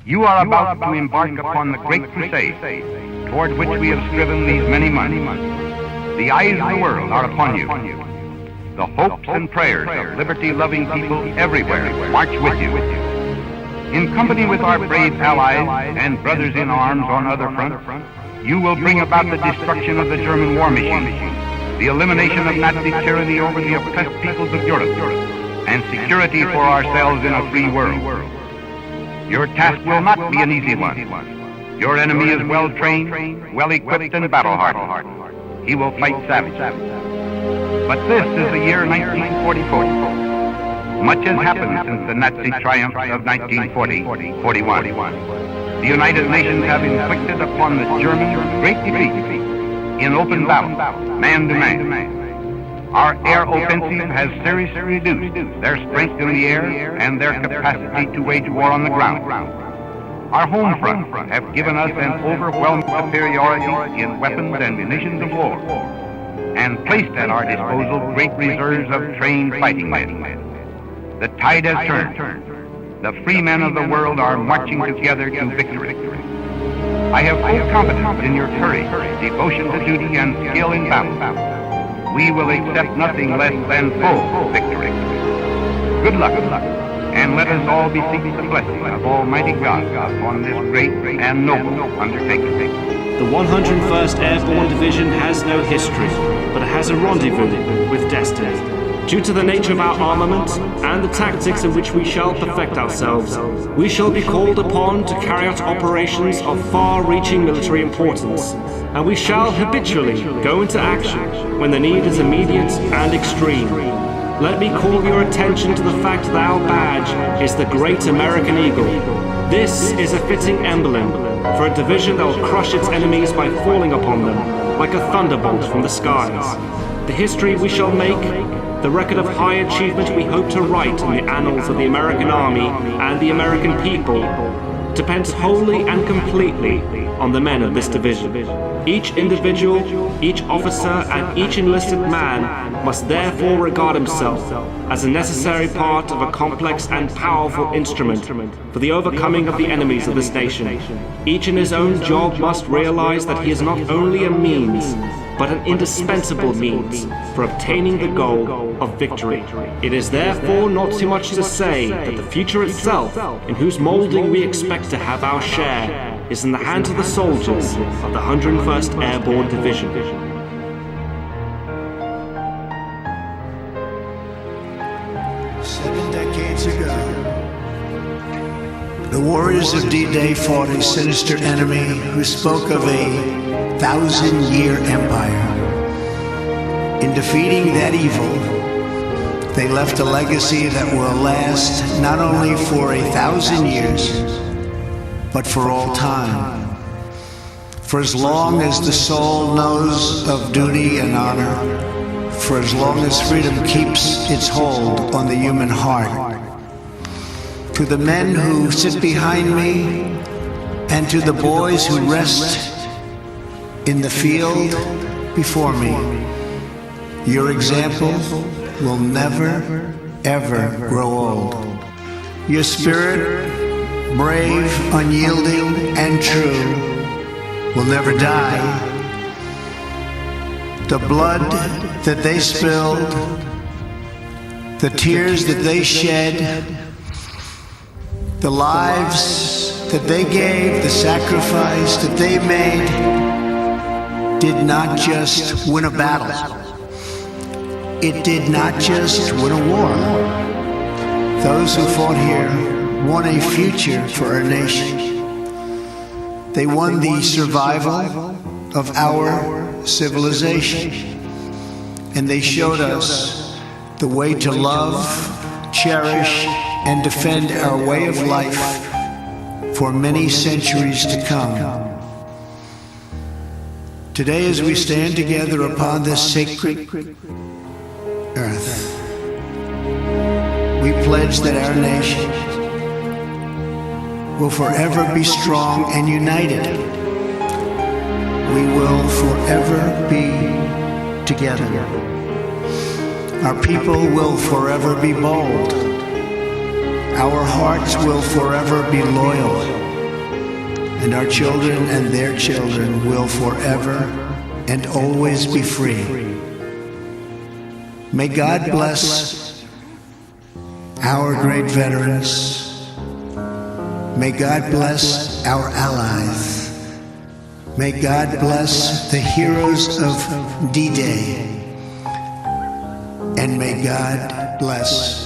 You are about to embark upon the great crusade toward which we have striven these many months. The eyes of the world are upon you. The hopes and prayers of liberty-loving people everywhere march with you. In company with our brave allies and brothers in arms on other fronts, you will bring about the destruction of the German war machine, the elimination of Nazi tyranny over the oppressed peoples of Europe, and security for ourselves in a free world. Your task will not be an easy one. Your enemy is well trained, well equipped, and battle-hardened. He will fight savagely. But this is the year 1944. Much has happened since the Nazi triumph of 1940-41. The United Nations have inflicted upon the Germans great defeat in open battle, man to man. Our air offensive has seriously reduced their strength in the air and their capacity to wage war on the ground. Our home front have given us an overwhelming superiority in weapons and munitions of war, and placed at our disposal great reserves of trained fighting men. The tide has turned. The free men of the world are marching together to victory. I have full confidence in your courage, devotion to duty, and skill in battle. We will accept nothing less than full victory. Good luck, and let us all beseech the blessing of Almighty God upon this great and noble undertaking. The 101st Airborne Division has no history, but it has a rendezvous with destiny. Due to the nature of our armament and the tactics in which we shall perfect ourselves, we shall be called upon to carry out operations of far-reaching military importance, and we shall habitually go into action when the need is immediate and extreme. Let me call your attention to the fact that our badge is the Great American Eagle. This is a fitting emblem for a division that will crush its enemies by falling upon them like a thunderbolt from the skies. The history we shall make, the record of high achievement we hope to write in the annals of the American Army and the American people, depends wholly and completely on the men of this division. Each individual, each officer, and each enlisted man must therefore regard himself as a necessary part of a complex and powerful instrument for the overcoming of the enemies of this nation. Each in his own job must realize that he is not only a means, but an indispensable means for obtaining the goal of victory. It is therefore not too much to say that the future itself, in whose molding we expect to have our share, is in the hands of the soldiers of the 101st Airborne Division. 7 decades ago, the warriors of D-Day fought a sinister enemy who spoke of a 1,000-year empire. In defeating that evil, they left a legacy that will last not only for 1,000 years, but for all time. For as long as the soul knows of duty and honor, for as long as freedom keeps its hold on the human heart. To the men who sit behind me, and to the boys who rest in the field before me, your example will never, ever grow old. Your spirit, brave, unyielding, and true, will never die. The blood that they spilled, the tears that they shed, the lives that they gave, the sacrifice that they made, did not just win a battle. It did not just win a war. Those who fought here won a future for our nation. They won the survival of our civilization. And they showed us the way to love, cherish, and defend our way of life for many centuries to come. Today, as we stand together upon this sacred earth, we pledge that our nation will forever be strong and united. We will forever be together. Our people will forever be bold. Our hearts will forever be loyal. and our children and their children will forever and always be free. May God bless our great veterans. May God bless our allies. May God bless the heroes of D-Day. And may God bless